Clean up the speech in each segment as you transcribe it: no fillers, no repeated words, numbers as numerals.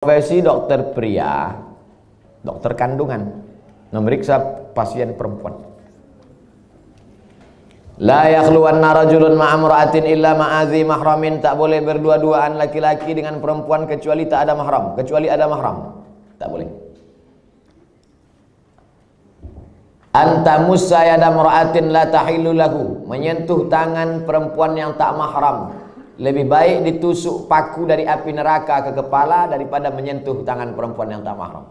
profesi dokter pria, dokter kandungan, memeriksa pasien perempuan. La yakhluwanna rajulun ma'amra'atin illa ma'adhi mahramin. Tak boleh berdua-duaan laki-laki dengan perempuan kecuali tak ada mahram, kecuali ada mahram. Tak boleh. Antamus sayada mar'atin la tahillu lahu. Menyentuh tangan perempuan yang tak mahram lebih baik ditusuk paku dari api neraka ke kepala daripada menyentuh tangan perempuan yang tak mahram.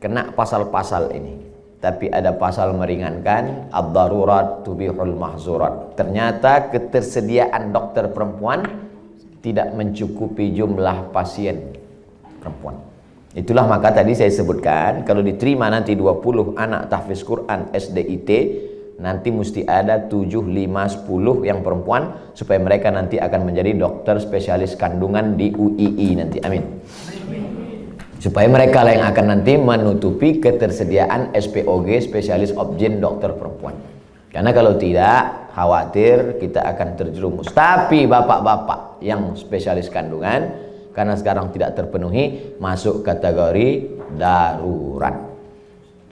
Kena pasal-pasal ini. Tapi ada pasal meringankan, ad-darurat tubihul mahzurat. Ternyata ketersediaan dokter perempuan tidak mencukupi jumlah pasien perempuan. Itulah maka tadi saya sebutkan, kalau diterima nanti 20 anak tahfiz Quran SDIT, nanti mesti ada 7, 5, 10 yang perempuan, supaya mereka nanti akan menjadi dokter spesialis kandungan di UII nanti. Amin. Supaya mereka lah yang akan nanti menutupi ketersediaan SPOG, spesialis obgyn dokter perempuan. Karena kalau tidak, khawatir kita akan terjerumus. Tapi bapak-bapak yang spesialis kandungan, karena sekarang tidak terpenuhi, masuk kategori darurat.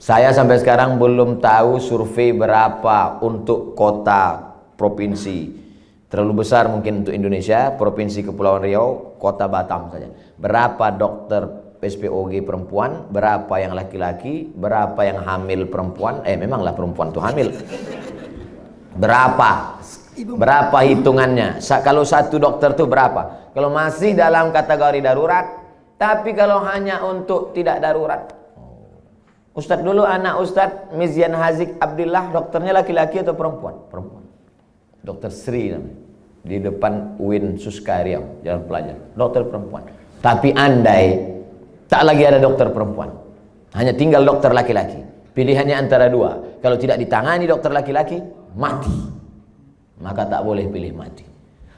Saya sampai sekarang belum tahu survei berapa untuk kota provinsi. Terlalu besar mungkin untuk Indonesia, Provinsi Kepulauan Riau, kota Batam saja. Berapa dokter SPOG perempuan, berapa yang laki-laki, berapa yang hamil perempuan, memanglah perempuan tuh hamil. Berapa hitungannya? Kalau satu dokter tuh berapa? Kalau masih dalam kategori darurat, tapi kalau hanya untuk tidak darurat. Ustadz dulu anak Ustadz Mizian Hazik Abdillah, dokternya laki-laki atau perempuan? Perempuan. Dokter Sri namanya. Di depan UIN Suska Riau, Jalan Pelajar. Dokter perempuan. Tapi andai tak lagi ada dokter perempuan, hanya tinggal dokter laki-laki, pilihannya antara dua. Kalau tidak ditangani dokter laki-laki, mati. Maka tak boleh pilih mati.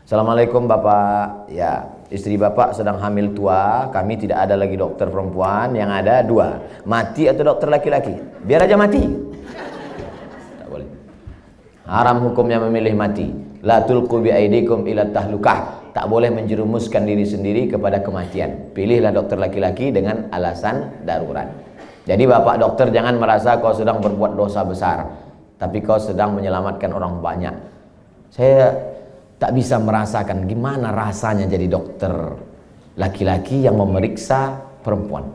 Assalamualaikum Bapak. Ya, istri Bapak sedang hamil tua. Kami tidak ada lagi dokter perempuan, yang ada dua, mati atau dokter laki-laki. Biar aja mati. Tak boleh. Haram hukumnya memilih mati. La tulqu bi aidikum ila tahlukah. Tak boleh menjerumuskan diri sendiri kepada kematian. Pilihlah dokter laki-laki dengan alasan darurat. Jadi bapak dokter jangan merasa kau sedang berbuat dosa besar, tapi kau sedang menyelamatkan orang banyak. Saya tak bisa merasakan gimana rasanya jadi dokter laki-laki yang memeriksa perempuan.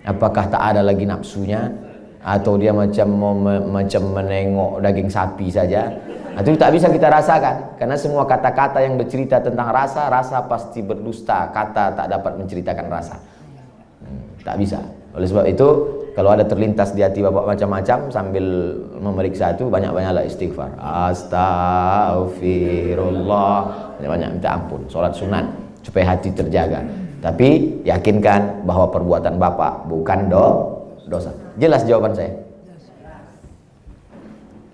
Apakah tak ada lagi nafsunya, atau dia macam menengok daging sapi saja? Itu tak bisa kita rasakan, karena semua kata-kata yang bercerita tentang rasa, rasa pasti berdusta. Kata tak dapat menceritakan rasa. Tak bisa. Oleh sebab itu, kalau ada terlintas di hati bapak macam-macam sambil memeriksa itu, banyak-banyaklah istighfar. Astaghfirullah. Banyak minta ampun. Sholat sunat supaya hati terjaga. Tapi yakinkan bahwa perbuatan bapak bukan dosa. Jelas jawaban saya.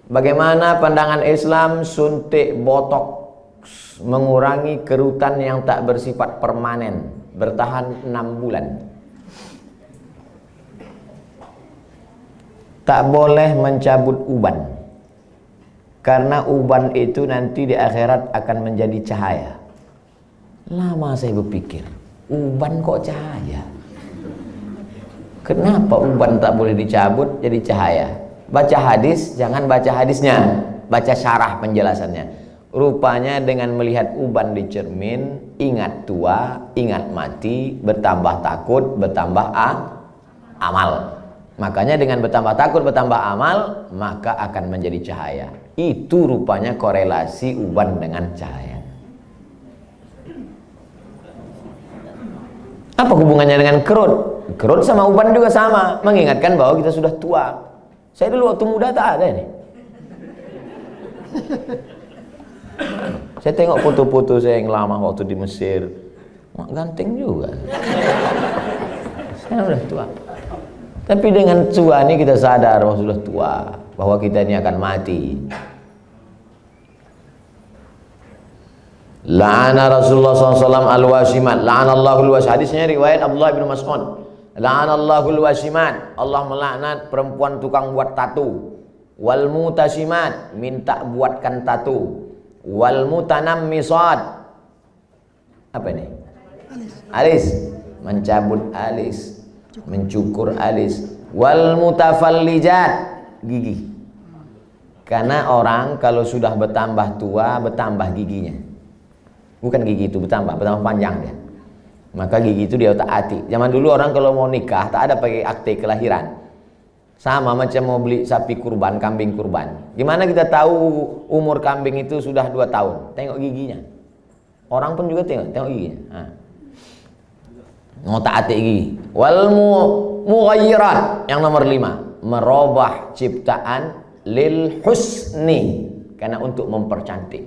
Bagaimana pandangan Islam suntik botox mengurangi kerutan yang tak bersifat permanen, bertahan 6 bulan? Tak boleh mencabut uban, karena uban itu nanti di akhirat akan menjadi cahaya. Lama saya berpikir, uban kok cahaya? Kenapa uban tak boleh dicabut jadi cahaya? Baca hadis, jangan baca hadisnya, baca syarah penjelasannya. Rupanya dengan melihat uban di cermin, ingat tua, ingat mati, bertambah takut, bertambah amal. Makanya dengan bertambah takut, bertambah amal, maka akan menjadi cahaya. Itu rupanya korelasi uban dengan cahaya. Apa hubungannya dengan kerut? Kerut sama uban juga sama, mengingatkan bahwa kita sudah tua. Saya dulu waktu muda tak ada ini. Saya tengok foto-foto saya yang lama waktu di Mesir, ganteng juga. Saya sudah tua. Tapi dengan tua ini kita sadar bahwa sudah tua, bahwa kita ini akan mati. La'ana Rasulullah SAW al-wasimat. La'anallahul wasimat. Hadisnya riwayat Abdullah bin Mas'ud. La'anallahul wasimat. Allah melaknat perempuan tukang buat tatu. Wal mutasimat, minta buatkan tatu. Wal mutanammisat. Apa ini? Alis. mencabut alis, mencukur alis. Wal mutafallijat, gigi. Karena orang kalau sudah bertambah tua, bertambah giginya. Bukan gigi itu bertambah panjang dia. Maka gigi itu dia taati. Zaman dulu orang kalau mau nikah tak ada pakai akte kelahiran. Sama macam mau beli sapi kurban, kambing kurban. Gimana kita tahu umur kambing itu sudah 2 tahun? Tengok giginya. Orang pun juga tengok giginya. Mau taati gigi. Wal mughayyirat, yang nomor 5, merubah ciptaan lil husni, karena untuk mempercantik.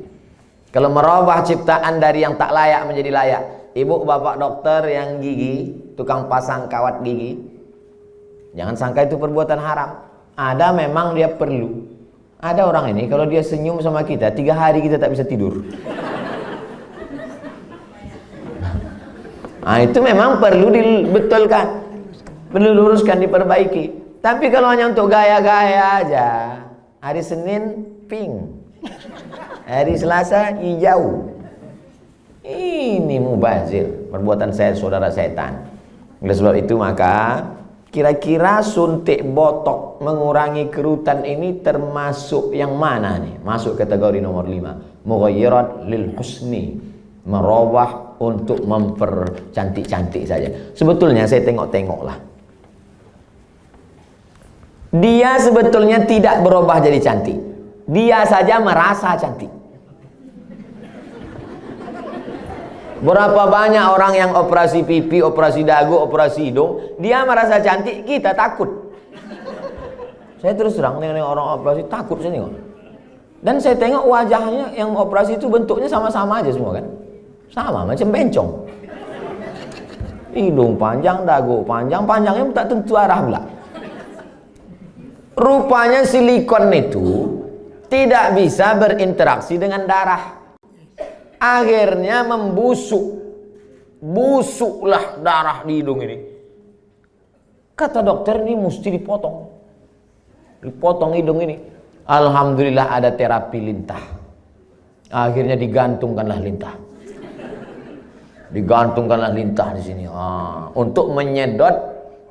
Kalau merubah ciptaan dari yang tak layak menjadi layak. Ibu bapak dokter yang gigi, tukang pasang kawat gigi, jangan sangka itu perbuatan haram. Ada memang dia perlu. Ada orang ini kalau dia senyum sama kita 3 hari kita tak bisa tidur. Nah, itu memang perlu dibetulkan, perlu luruskan, diperbaiki. Tapi kalau hanya untuk gaya-gaya aja, hari Senin pink, hari Selasa hijau, ini mubazir, perbuatan saya saudara setan. Oleh sebab itu maka kira-kira suntik botok mengurangi kerutan ini termasuk yang mana nih? Masuk kategori nomor 5, mughayyirat lil husni, merubah untuk mempercantik-cantik saja. Sebetulnya saya tengok-tengoklah, dia sebetulnya tidak berubah jadi cantik, dia saja merasa cantik. Berapa banyak orang yang operasi pipi, operasi dagu, operasi hidung, dia merasa cantik, kita takut. Saya terus terang dengan orang operasi takut saya tengok. Dan saya tengok wajahnya yang operasi itu bentuknya sama-sama aja semua kan. Sama macam bencong. Hidung panjang, dagu panjang, panjangnya tak tentu arah pula. Rupanya silikon itu tidak bisa berinteraksi dengan darah. Akhirnya membusuk. Busuklah darah di hidung ini. Kata dokter ini mesti dipotong. Dipotong hidung ini. Alhamdulillah ada terapi lintah. Akhirnya digantungkanlah lintah. Digantungkanlah lintah di sini. Untuk menyedot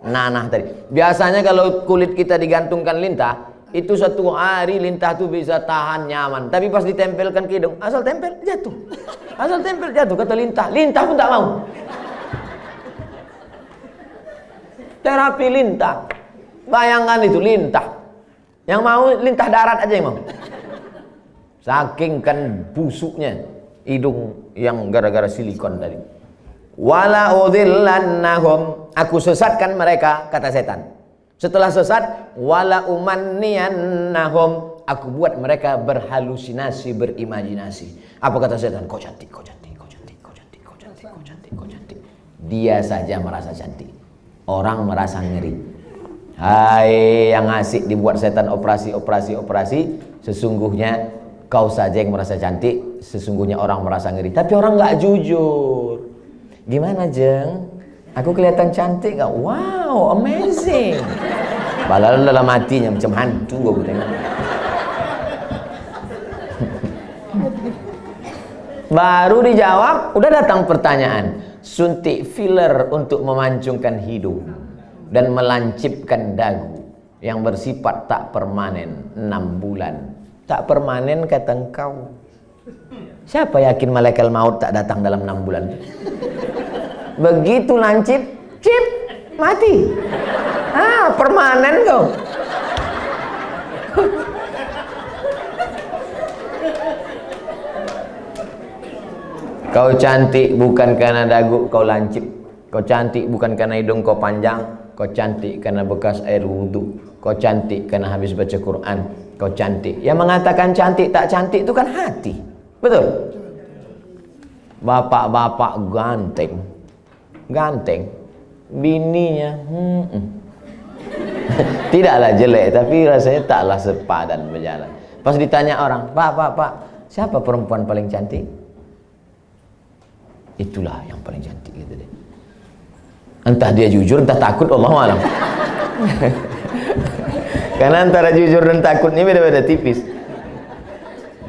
nanah tadi. Biasanya kalau kulit kita digantungkan lintah, itu 1 hari lintah itu bisa tahan nyaman. Tapi pas ditempelkan ke hidung, asal tempel jatuh. Asal tempel jatuh, kata lintah. Lintah pun tak mau. Terapi lintah. Bayangkan itu lintah. Yang mau lintah darat aja yang mau. Saking kan busuknya hidung yang gara-gara silikon tadi. Wala udhillannahum, aku sesatkan mereka, kata setan. Setelah sesat, wala umanniyannahum, aku buat mereka berhalusinasi, berimajinasi. Apa kata setan? Kau cantik, kau cantik, kau cantik, kau cantik, kau cantik, kau cantik, kau cantik. Dia saja merasa cantik, orang merasa ngeri. Hai yang asik dibuat setan operasi, sesungguhnya kau saja yang merasa cantik, sesungguhnya orang merasa ngeri. Tapi orang nggak jujur. Gimana Jeng? Aku kelihatan cantik nggak? Wow, amazing. Padahal dalam hatinya macam hantu gue tengok. Baru dijawab, udah datang pertanyaan. Suntik filler untuk memancungkan hidung dan melancipkan dagu yang bersifat tak permanen 6 bulan. Tak permanen kata engkau. Siapa yakin malaikat maut tak datang dalam 6 bulan? Begitu lancip, cip, mati. Permanen kau. Kau cantik bukan karena dagu kau lancip. Kau cantik bukan karena hidung kau panjang. Kau cantik karena bekas air wudhu. Kau cantik karena habis baca Quran. Kau cantik. Yang mengatakan cantik tak cantik itu kan hati. Betul? Bapak-bapak ganteng. Ganteng. Bininya tidaklah jelek, tapi rasanya taklah sepadan berjalan. Pas ditanya orang, Pak, siapa perempuan paling cantik? Itulah yang paling cantik gitu deh. Entah dia jujur, entah takut, Allahu'alam. Karena antara jujur dan takut ini beda-beda tipis.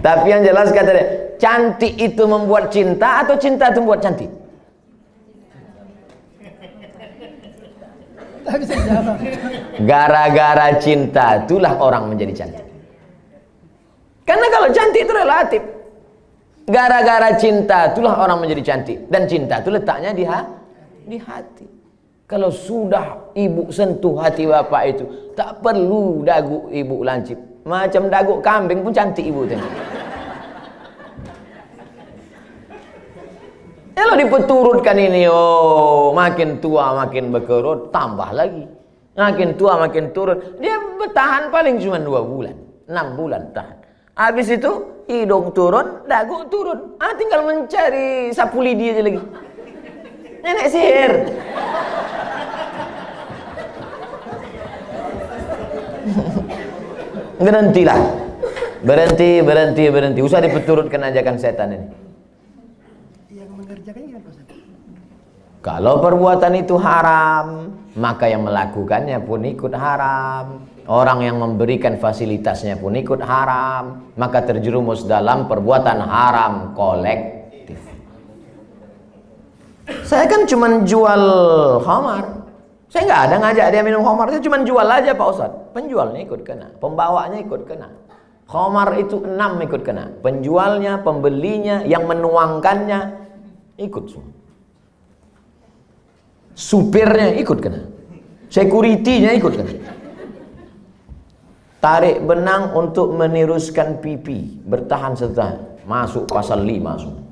Tapi yang jelas kata dia, cantik itu membuat cinta atau cinta itu membuat cantik? bisa jawab. Gara-gara cinta itulah orang menjadi cantik. Karena kalau cantik itu relatif. Gara-gara cinta itulah orang menjadi cantik. Dan cinta itu letaknya di hati. Kalau sudah ibu sentuh hati bapak itu, tak perlu dagu ibu lancip. Macam dagu kambing pun cantik ibu tengok. Kalau dipeturutkan ini, oh makin tua makin berkerut, tambah lagi. Makin tua makin turun. Dia bertahan paling cuma 2 bulan, 6 bulan tahan. Habis itu hidung turun, dagu turun. Tinggal mencari sapu lidi aja lagi. Nenek sihir. Berhentilah. Berhenti. Usah dipeturutkan ajakan setan ini. Yang mengerjakannya gimana, Pak Ustaz? Kalau perbuatan itu haram, maka yang melakukannya pun ikut haram. Orang yang memberikan fasilitasnya pun ikut haram. Maka terjerumus dalam perbuatan haram kolektif. Saya kan cuma jual khamar. Saya nggak ada ngajak dia minum khamar. Saya cuma jual aja Pak Ustadz. Penjualnya ikut kena, pembawanya ikut kena. Khamar itu 6 ikut kena. Penjualnya, pembelinya, yang menuangkannya ikut semua. Supirnya ikut kena. Security-nya ikut kena. Tarik benang untuk meniruskan pipi, bertahan setahun, masuk pasal 5 semua.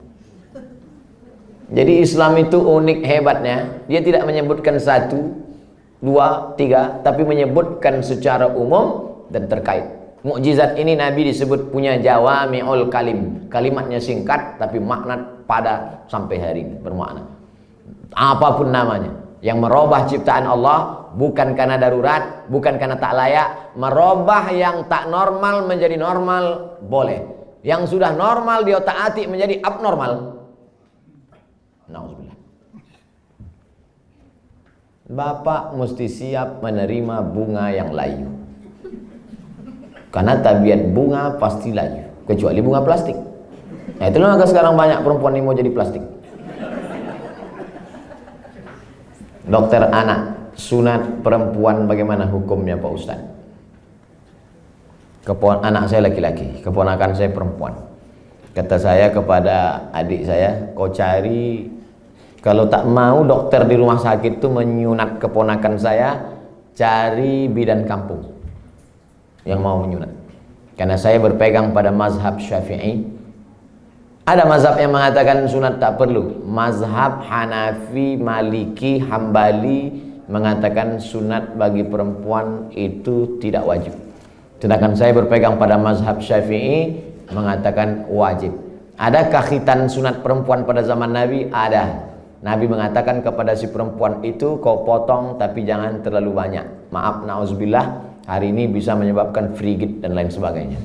Jadi Islam itu unik hebatnya, dia tidak menyebutkan 1, 2, 3, tapi menyebutkan secara umum dan terkait. Mukjizat ini Nabi disebut punya jawami'ul kalim, kalimatnya singkat tapi makna pada sampai hari ini bermakna. Apapun namanya, yang merubah ciptaan Allah bukan karena darurat, bukan karena tak layak. Merubah yang tak normal menjadi normal boleh. Yang sudah normal dia taati menjadi abnormal. Nauzubillah. Bapak mesti siap menerima bunga yang layu. Karena tabiat bunga pasti layu, kecuali bunga plastik. Nah itulah maka sekarang banyak perempuan yang mau jadi plastik. Dokter anak, sunat perempuan bagaimana hukumnya Pak Ustaz? Anak saya laki-laki, keponakan saya perempuan. Kata saya kepada adik saya, kau cari, kalau tak mau dokter di rumah sakit itu menyunat keponakan saya, cari bidan kampung yang mau menyunat. Karena saya berpegang pada mazhab Syafi'i. Ada mazhab yang mengatakan sunat tak perlu. Mazhab Hanafi, Maliki, Hambali mengatakan sunat bagi perempuan itu tidak wajib. Sedangkan saya berpegang pada mazhab Syafi'i mengatakan wajib. Adakah khitan sunat perempuan pada zaman Nabi? Ada. Nabi mengatakan kepada si perempuan itu, kau potong tapi jangan terlalu banyak. Maaf, na'udzubillah, hari ini bisa menyebabkan frigid dan lain sebagainya.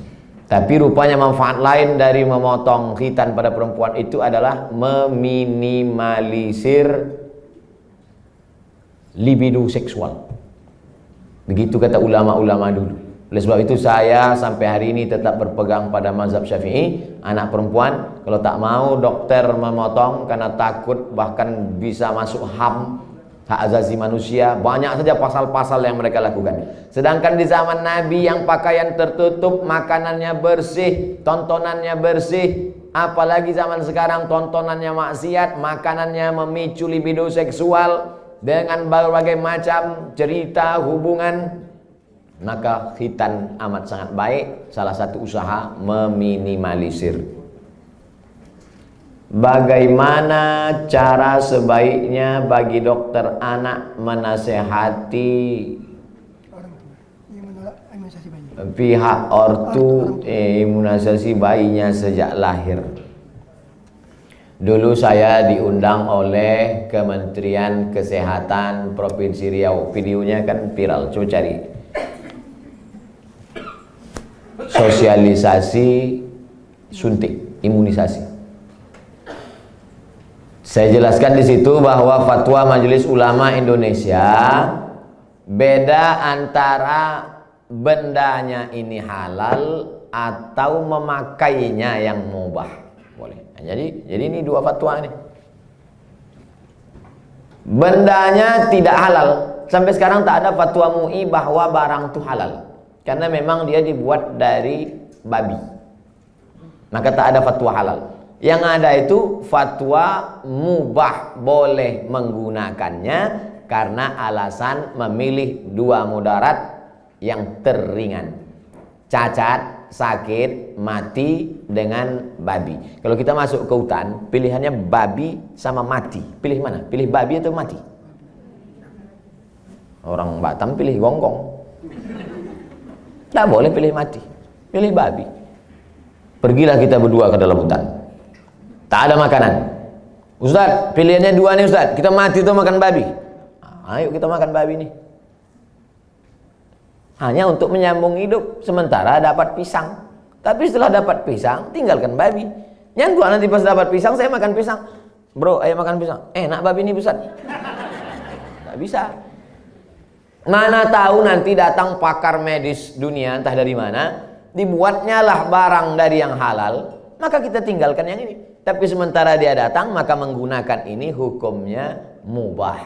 Tapi rupanya manfaat lain dari memotong khitan pada perempuan itu adalah meminimalisir libido seksual. Begitu kata ulama-ulama dulu. Oleh sebab itu saya sampai hari ini tetap berpegang pada mazhab Syafi'i. Anak perempuan kalau tak mau dokter memotong karena takut bahkan bisa masuk HAM, hak asasi manusia, banyak saja pasal-pasal yang mereka lakukan. Sedangkan di zaman Nabi yang pakaian tertutup, makanannya bersih, tontonannya bersih. Apalagi zaman sekarang tontonannya maksiat, makanannya memicu libido seksual dengan berbagai macam cerita hubungan. Maka khitan amat sangat baik. Salah satu usaha meminimalisir. Bagaimana cara sebaiknya bagi dokter anak menasehati pihak ortu imunisasi bayinya sejak lahir? Dulu saya diundang oleh Kementerian Kesehatan Provinsi Riau. Videonya kan viral, coba cari. Sosialisasi suntik imunisasi. Saya jelaskan di situ bahwa fatwa Majelis Ulama Indonesia beda antara bendanya ini halal atau memakainya yang mubah. Boleh. Nah, jadi ini dua fatwa nih. Bendanya tidak halal, Sampai sekarang tak ada fatwa MUI bahwa barang itu halal. Karena memang dia dibuat dari babi. Maka tak ada fatwa halal. Yang ada itu fatwa mubah, boleh menggunakannya karena alasan memilih dua mudarat yang teringan. Cacat, sakit, mati dengan babi. Kalau kita masuk ke hutan, pilihannya babi sama mati. Pilih mana? Pilih babi atau mati? Orang Batam pilih gonggong. Tak boleh pilih mati. Pilih babi. Pergilah kita berdua ke dalam hutan. Tak ada makanan. Ustaz, pilihannya dua nih Ustaz. Kita mati atau makan babi? Ayo kita makan babi nih. Hanya untuk menyambung hidup. Sementara dapat pisang. Tapi setelah dapat pisang, tinggalkan babi. Yang dua nanti pas dapat pisang, saya makan pisang. Bro, ayo makan pisang. Enak babi ini Ustaz. Tak bisa. Mana tahu nanti datang pakar medis dunia, entah dari mana, dibuatnya lah barang dari yang halal, maka kita tinggalkan yang ini. Tapi sementara dia datang, maka menggunakan ini hukumnya mubah.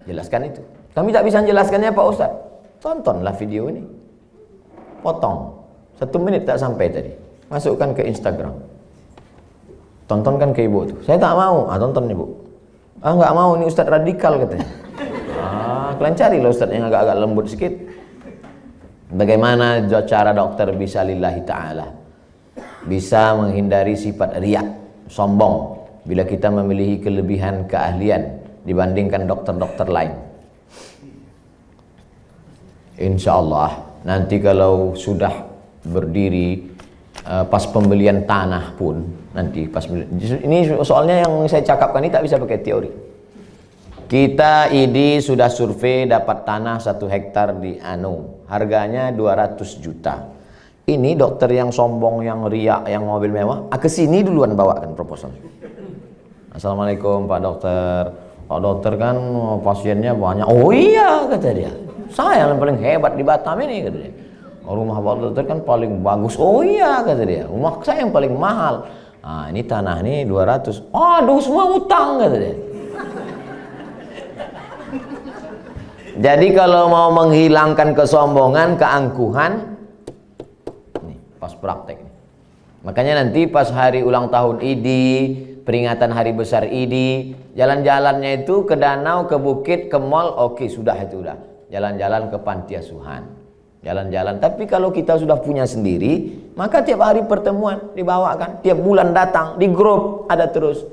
Jelaskan itu. Kami tak bisa menjelaskannya Pak Ustaz. Tontonlah video ini. Potong. 1 menit tak sampai tadi. Masukkan ke Instagram. Tontonkan ke ibu tuh. Saya tak mau. Tonton ibu. Nggak mau, ini Ustaz radikal katanya. Kalian carilah Ustaz yang agak-agak lembut sedikit. Bagaimana cara dokter bisa lillahi ta'ala, bisa menghindari sifat riak, sombong, bila kita memiliki kelebihan keahlian dibandingkan dokter-dokter lain. Insya Allah nanti kalau sudah berdiri, pas pembelian tanah pun nanti pas ini soalnya yang saya cakapkan ini tak bisa pakai teori. Kita ID sudah survei dapat tanah 1 hektar di harganya 200 juta. Ini dokter yang sombong, yang riak, yang mobil mewah, kesini duluan bawakan proposal. Assalamualaikum Pak Dokter. Pak Dokter kan pasiennya banyak. Oh iya kata dia. Saya yang paling hebat di Batam ini kata dia. Rumah Pak Dokter kan paling bagus. Oh iya kata dia. Rumah saya yang paling mahal. Nah ini tanah nih 200. Aduh semua utang kata dia. Jadi kalau mau menghilangkan kesombongan, keangkuhan, nih pas praktek. Makanya nanti pas hari ulang tahun ID, peringatan hari besar ID, jalan-jalannya itu ke danau, ke bukit, ke mall, oke sudah itu udah. Jalan-jalan ke panti asuhan, jalan-jalan. Tapi kalau kita sudah punya sendiri, maka tiap hari pertemuan dibawakan, tiap bulan datang di grup ada terus.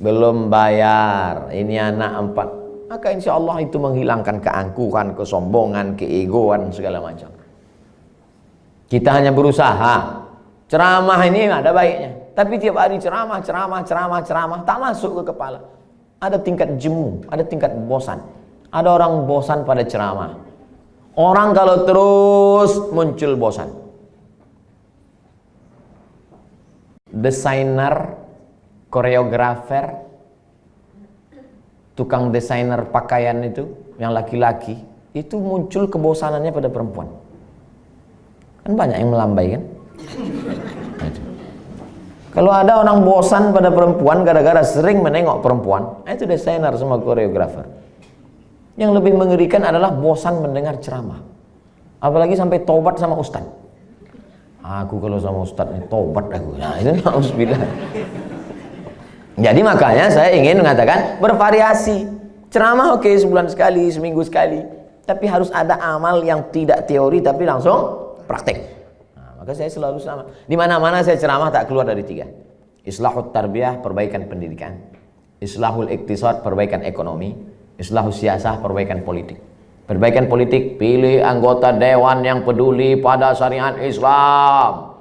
Belum bayar, ini anak 4. Maka insya Allah itu menghilangkan keangkuhan, kesombongan, keegoan, segala macam. Kita hanya berusaha. Ceramah ini ada baiknya. Tapi tiap hari ceramah, tak masuk ke kepala. Ada tingkat jemu, ada tingkat bosan. Ada orang bosan pada ceramah. Orang kalau terus muncul bosan. Desainer, koreografer, tukang desainer pakaian itu, yang laki-laki, itu muncul kebosanannya pada perempuan. Kan banyak yang melambai kan? Kalau ada orang bosan pada perempuan gara-gara sering menengok perempuan, itu desainer sama koreografer. Yang lebih mengerikan adalah bosan mendengar ceramah. Apalagi sampai tobat sama ustaz. Aku kalau sama ustaz ini tobat aku. Nah, itu na'udzubillah. Jadi makanya saya ingin mengatakan bervariasi. Ceramah oke, sebulan sekali, seminggu sekali. Tapi harus ada amal yang tidak teori tapi langsung praktek. Nah, maka saya selalu sama. Di mana-mana saya ceramah tak keluar dari 3. Islahut tarbiyah, perbaikan pendidikan. Islahul iktisad, perbaikan ekonomi. Islahus siyasah, perbaikan politik. Perbaikan politik, pilih anggota dewan yang peduli pada syariat Islam.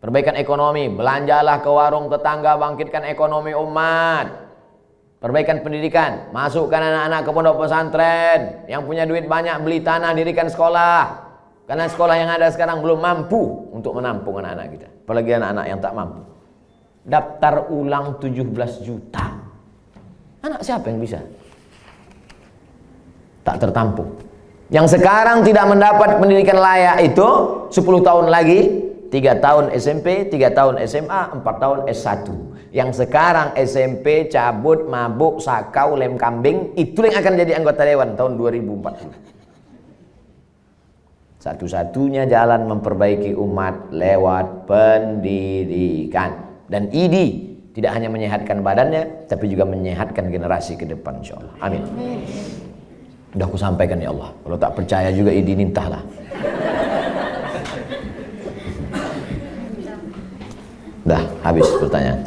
Perbaikan ekonomi, belanjalah ke warung tetangga, bangkitkan ekonomi umat. Perbaikan pendidikan, masukkan anak-anak ke pondok pesantren. Yang punya duit banyak, beli tanah, dirikan sekolah. Karena sekolah yang ada sekarang belum mampu untuk menampung anak-anak kita. Apalagi anak-anak yang tak mampu. Daftar ulang 17 juta. Anak siapa yang bisa? Tak tertampung. Yang sekarang tidak mendapat pendidikan layak itu 10 tahun lagi, 3 tahun SMP, 3 tahun SMA, 4 tahun S1. Yang sekarang SMP cabut, mabuk, sakau, lem kambing, itu yang akan jadi anggota dewan tahun 2040. Satu-satunya jalan memperbaiki umat lewat pendidikan. Dan ID tidak hanya menyehatkan badannya, tapi juga menyehatkan generasi ke depan, insyaallah. Amin. Udah aku sampaikan ya Allah. Kalau tak percaya juga ID nintahlah. Dah habis pertanyaan.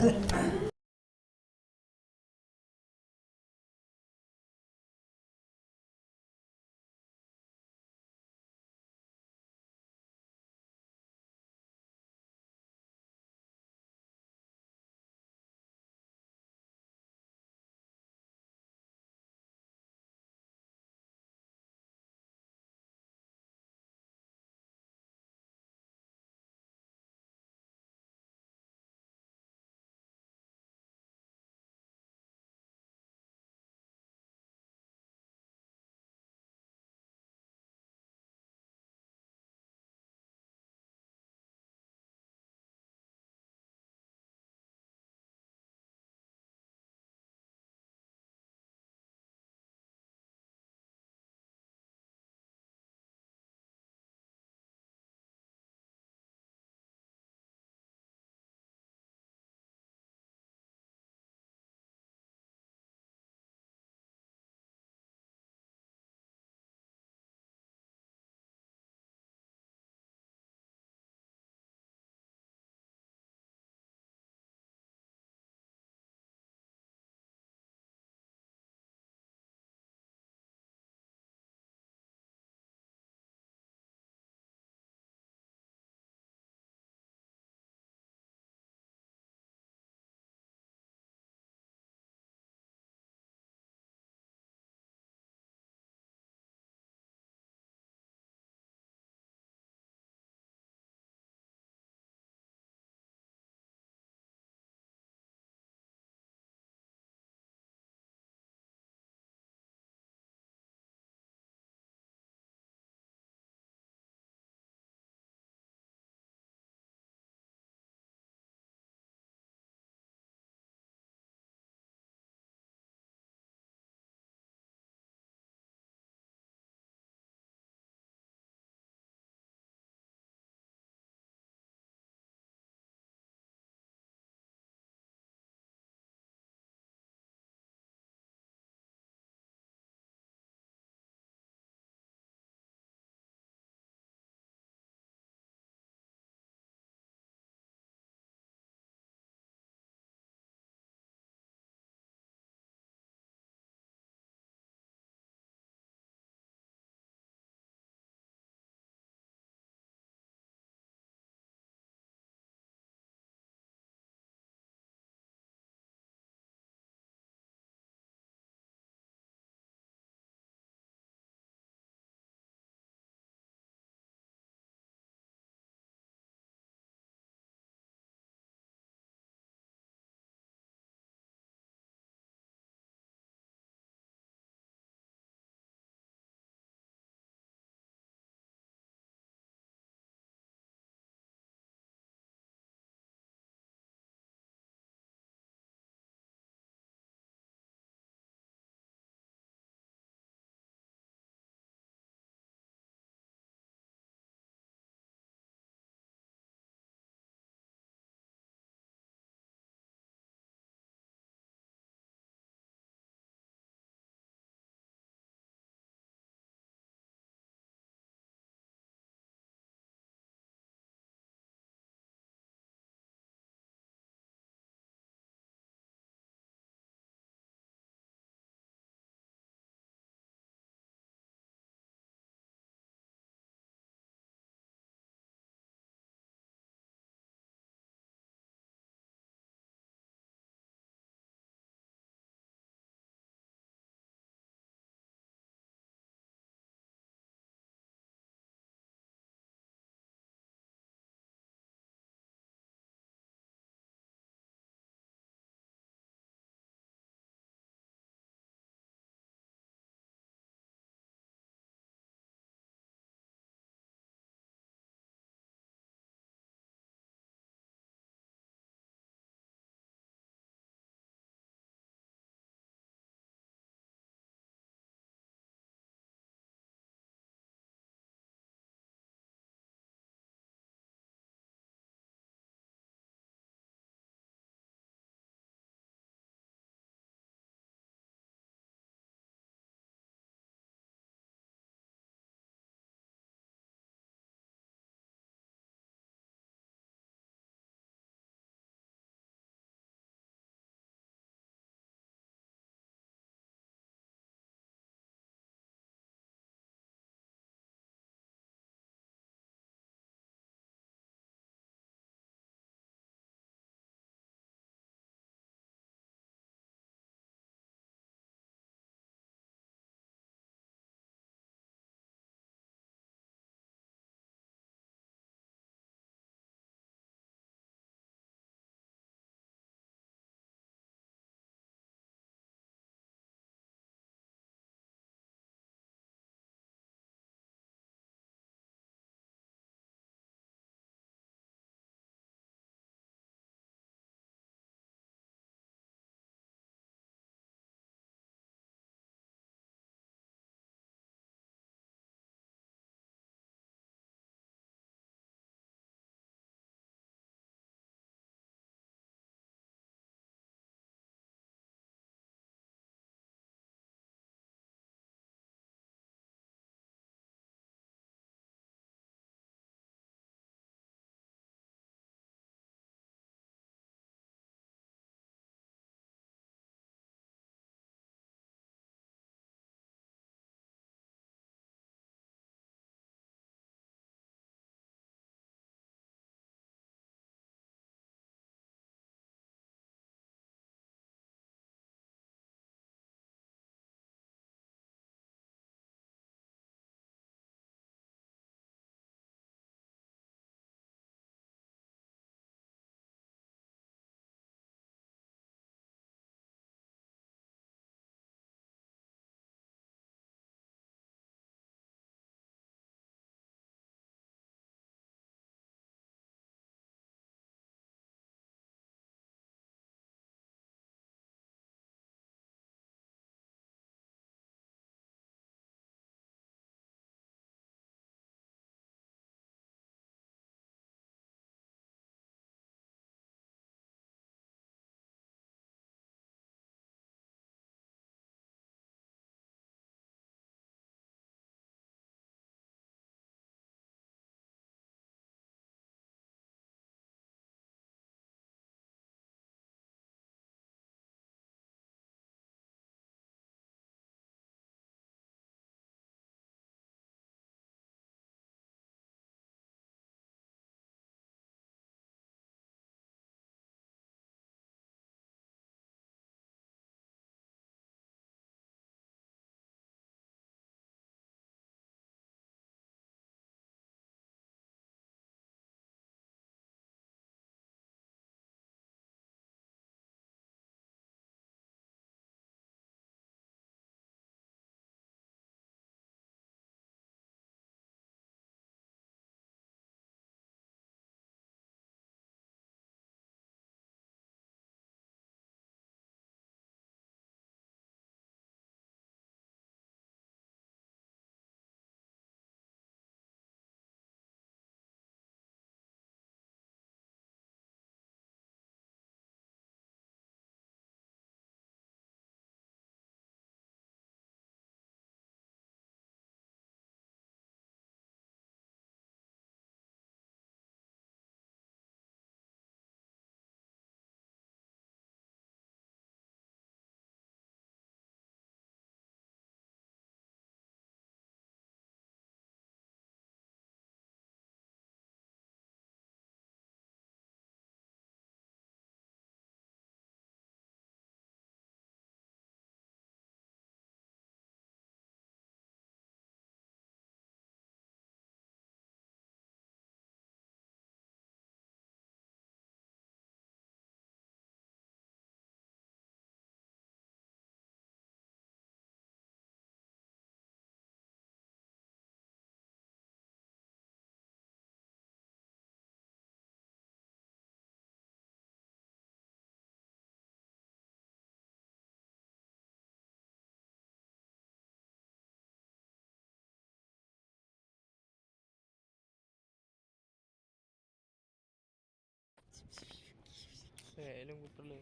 Nunggu perlu.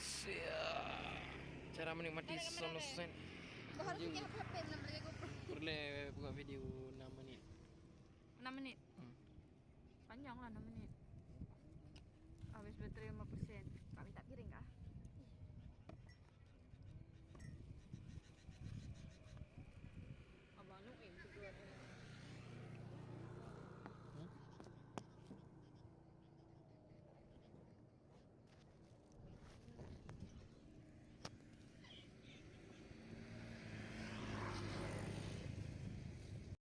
Siap. Cara menikmati sunset. Kau harus pakai HP belum lagi GoPro. Perlu buka video 6 menit. 6 menit. Panjang lah 6 menit. Habis baterai 5%.